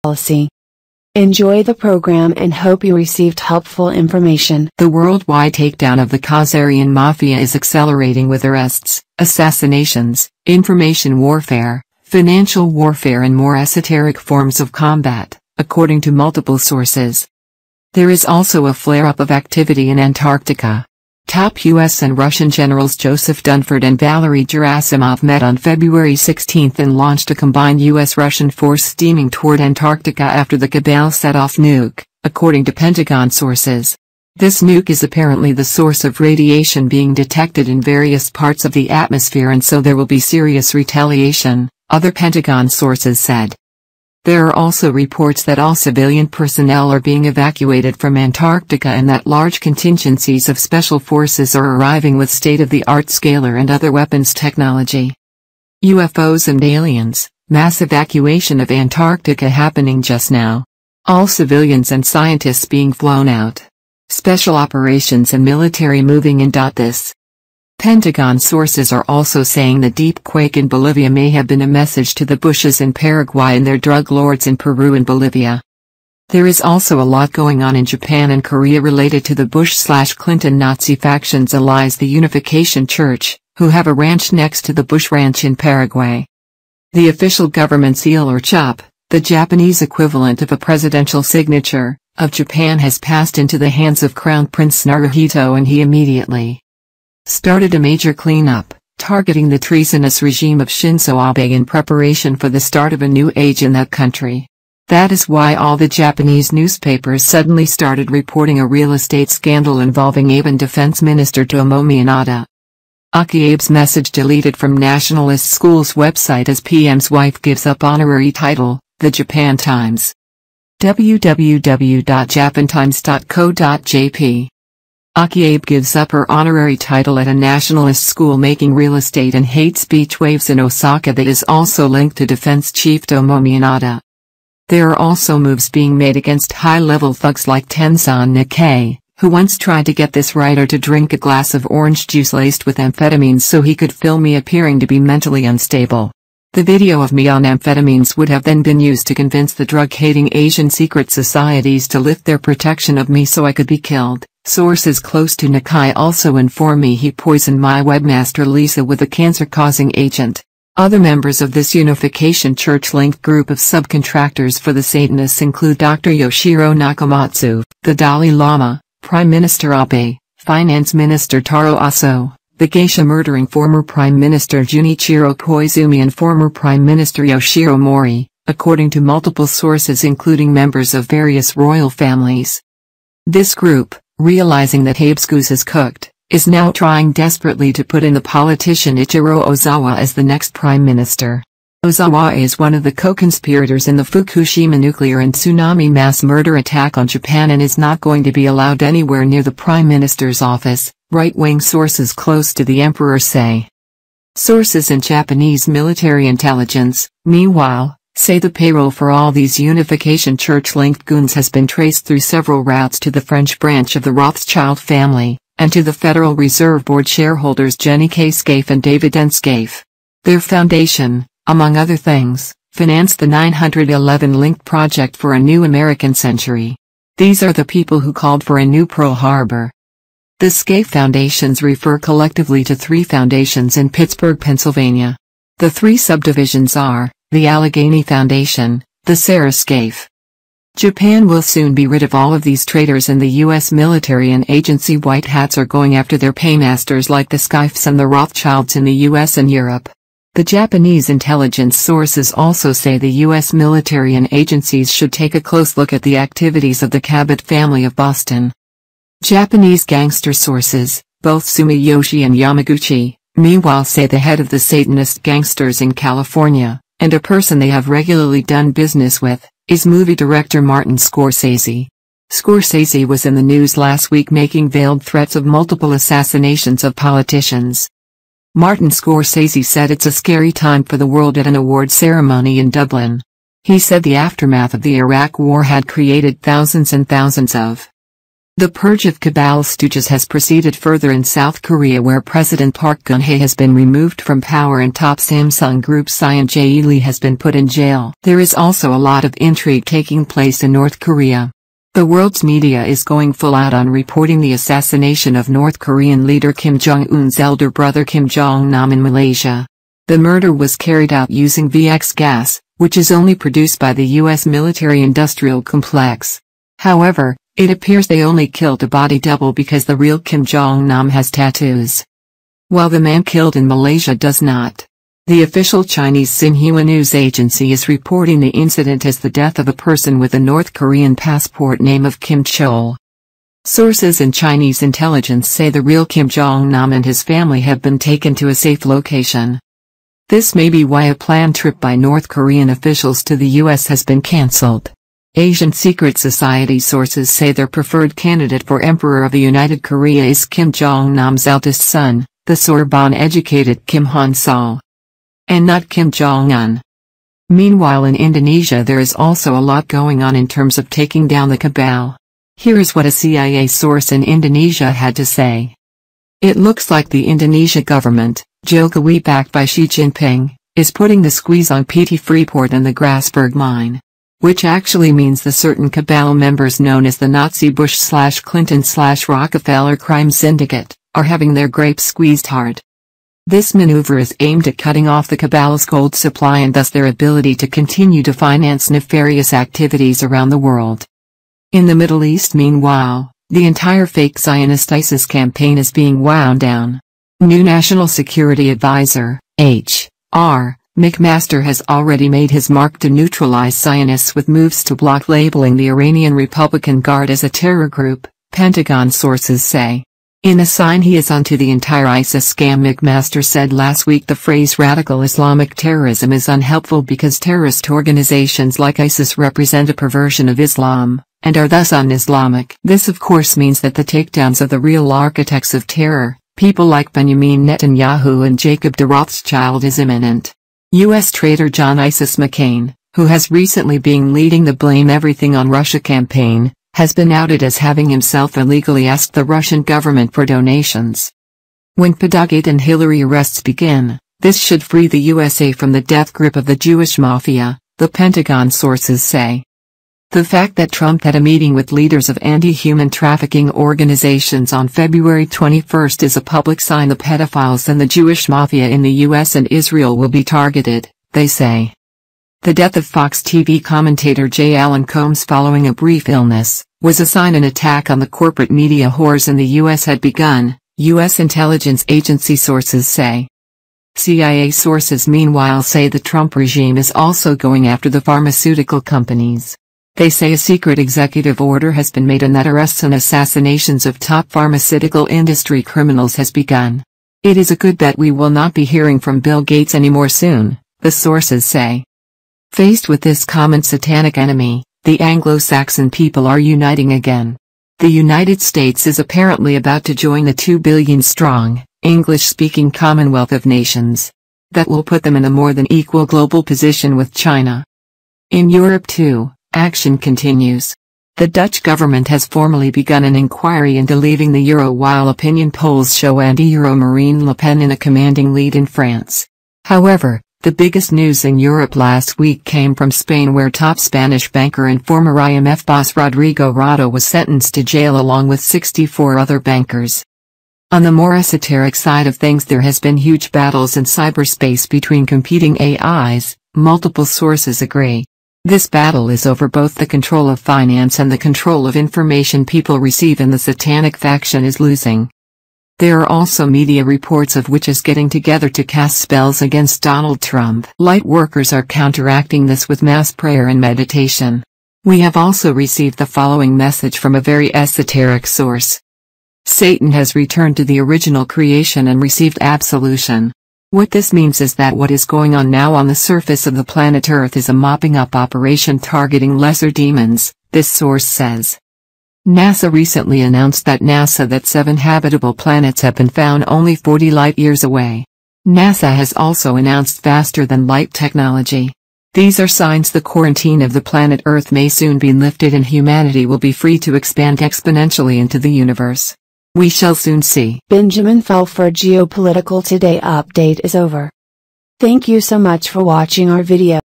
policy. Enjoy the program and hope you received helpful information. The worldwide takedown of the Khazarian mafia is accelerating with arrests, assassinations, information warfare, financial warfare and more esoteric forms of combat, according to multiple sources. There is also a flare-up of activity in Antarctica. Top U.S. and Russian generals Joseph Dunford and Valery Gerasimov met on February 16 and launched a combined U.S.-Russian force steaming toward Antarctica after the Cabal set off nuke, according to Pentagon sources. This nuke is apparently the source of radiation being detected in various parts of the atmosphere, and so there will be serious retaliation, other Pentagon sources said. There are also reports that all civilian personnel are being evacuated from Antarctica and that large contingencies of special forces are arriving with state-of-the-art scalar and other weapons technology. UFOs and aliens, mass evacuation of Antarctica happening just now. All civilians and scientists being flown out. Special operations and military moving in. This. Pentagon sources are also saying the deep quake in Bolivia may have been a message to the Bushes in Paraguay and their drug lords in Peru and Bolivia. There is also a lot going on in Japan and Korea related to the Bush/Clinton Nazi factions allies the Unification Church, who have a ranch next to the Bush Ranch in Paraguay. The official government seal or CHOP, the Japanese equivalent of a presidential signature, of Japan has passed into the hands of Crown Prince Naruhito, and he immediately started a major cleanup, targeting the treasonous regime of Shinzo Abe in preparation for the start of a new age in that country. That is why all the Japanese newspapers suddenly started reporting a real estate scandal involving Abe and Defense Minister Tomomi Inada. Aki Abe's message deleted from Nationalist School's website as PM's wife gives up honorary title, The Japan Times. www.japantimes.co.jp. Aki Abe gives up her honorary title at a nationalist school, making real estate and hate speech waves in Osaka that is also linked to Defense Chief Tomomi Inada. There are also moves being made against high-level thugs like Tenzan Nikkei, who once tried to get this writer to drink a glass of orange juice laced with amphetamines so he could film me appearing to be mentally unstable. The video of me on amphetamines would have then been used to convince the drug-hating Asian secret societies to lift their protection of me so I could be killed. Sources close to Nikkei also inform me he poisoned my webmaster Lisa with a cancer-causing agent. Other members of this Unification Church-linked group of subcontractors for the Satanists include Dr. Yoshiro Nakamatsu, the Dalai Lama, Prime Minister Abe, Finance Minister Taro Aso, the geisha-murdering former Prime Minister Junichiro Koizumi and former Prime Minister Yoshiro Mori, according to multiple sources including members of various royal families. This group, realizing that Abe's goose is cooked, is now trying desperately to put in the politician Ichiro Ozawa as the next prime minister. Ozawa is one of the co-conspirators in the Fukushima nuclear and tsunami mass murder attack on Japan and is not going to be allowed anywhere near the prime minister's office, right-wing sources close to the emperor say. Sources in Japanese military intelligence, meanwhile, say the payroll for all these Unification Church-linked goons has been traced through several routes to the French branch of the Rothschild family, and to the Federal Reserve Board shareholders Jenny K. Scaife and David N. Scaife. Their foundation, among other things, financed the 9/11 linked project for a new American century. These are the people who called for a new Pearl Harbor. The Scaife foundations refer collectively to three foundations in Pittsburgh, Pennsylvania. The three subdivisions are the Allegheny Foundation, the Sarah Scaife. Japan will soon be rid of all of these traitors, and the U.S. military and agency white hats are going after their paymasters like the Scaifes and the Rothschilds in the U.S. and Europe. The Japanese intelligence sources also say the U.S. military and agencies should take a close look at the activities of the Cabot family of Boston. Japanese gangster sources, both Sumiyoshi and Yamaguchi, meanwhile say the head of the Satanist gangsters in California, and a person they have regularly done business with, is movie director Martin Scorsese. Scorsese was in the news last week making veiled threats of multiple assassinations of politicians. Martin Scorsese said it's a scary time for the world at an award ceremony in Dublin. He said the aftermath of the Iraq War had created thousands and thousands of The purge of cabal stooges has proceeded further in South Korea, where President Park Geun-hye has been removed from power and top Samsung Group Scion Jae-lee has been put in jail. There is also a lot of intrigue taking place in North Korea. The world's media is going full out on reporting the assassination of North Korean leader Kim Jong-un's elder brother Kim Jong-nam in Malaysia. The murder was carried out using VX gas, which is only produced by the U.S. military-industrial complex. However, it appears they only killed a body double because the real Kim Jong-nam has tattoos, while the man killed in Malaysia does not. The official Chinese Xinhua news agency is reporting the incident as the death of a person with a North Korean passport name of Kim Chol. Sources in Chinese intelligence say the real Kim Jong-nam and his family have been taken to a safe location. This may be why a planned trip by North Korean officials to the U.S. has been cancelled. Asian Secret Society sources say their preferred candidate for Emperor of the United Korea is Kim Jong-nam's eldest son, the Sorbonne-educated Kim Han-sol, and not Kim Jong-un. Meanwhile, in Indonesia there is also a lot going on in terms of taking down the cabal. Here is what a CIA source in Indonesia had to say. It looks like the Indonesia government, Jokowi backed by Xi Jinping, is putting the squeeze on PT Freeport and the Grasberg mine, which actually means the certain cabal members known as the Nazi Bush/Clinton/Rockefeller crime syndicate, are having their grapes squeezed hard. This maneuver is aimed at cutting off the cabal's gold supply and thus their ability to continue to finance nefarious activities around the world. In the Middle East, meanwhile, the entire fake Zionist ISIS campaign is being wound down. New National Security Advisor, H.R. McMaster has already made his mark to neutralize Zionists with moves to block labeling the Iranian Republican Guard as a terror group, Pentagon sources say. In a sign he is onto the entire ISIS scam, McMaster said last week the phrase radical Islamic terrorism is unhelpful because terrorist organizations like ISIS represent a perversion of Islam, and are thus un-Islamic. This of course means that the takedowns of the real architects of terror, people like Benjamin Netanyahu and Jacob de Rothschild, is imminent. U.S. trader John Isis McCain, who has recently been leading the Blame Everything on Russia campaign, has been outed as having himself illegally asked the Russian government for donations. When Padogate and Hillary arrests begin, this should free the USA from the death grip of the Jewish mafia, the Pentagon sources say. The fact that Trump had a meeting with leaders of anti-human trafficking organizations on February 21 is a public sign the pedophiles and the Jewish mafia in the US and Israel will be targeted, they say. The death of Fox TV commentator J. Alan Combs following a brief illness was a sign an attack on the corporate media whores in the US had begun, US intelligence agency sources say. CIA sources meanwhile say the Trump regime is also going after the pharmaceutical companies. They say a secret executive order has been made and that arrests and assassinations of top pharmaceutical industry criminals has begun. It is a good bet we will not be hearing from Bill Gates anymore soon, the sources say. Faced with this common satanic enemy, the Anglo-Saxon people are uniting again. The United States is apparently about to join the 2 billion strong, English-speaking Commonwealth of Nations. That will put them in a more than equal global position with China. In Europe too, action continues. The Dutch government has formally begun an inquiry into leaving the euro while opinion polls show anti-euro Marine Le Pen in a commanding lead in France. However, the biggest news in Europe last week came from Spain, where top Spanish banker and former IMF boss Rodrigo Rato was sentenced to jail along with 64 other bankers. On the more esoteric side of things, there has been huge battles in cyberspace between competing AIs, multiple sources agree. This battle is over both the control of finance and the control of information people receive, and the satanic faction is losing. There are also media reports of witches getting together to cast spells against Donald Trump. Light workers are counteracting this with mass prayer and meditation. We have also received the following message from a very esoteric source. Satan has returned to the original creation and received absolution. What this means is that what is going on now on the surface of the planet Earth is a mopping up operation targeting lesser demons, this source says. NASA recently announced that 7 habitable planets have been found only 40 light-years away. NASA has also announced faster-than-light technology. These are signs the quarantine of the planet Earth may soon be lifted and humanity will be free to expand exponentially into the universe. We shall soon see. Benjamin Fulford Geopolitical Today update is over. Thank you so much for watching our video.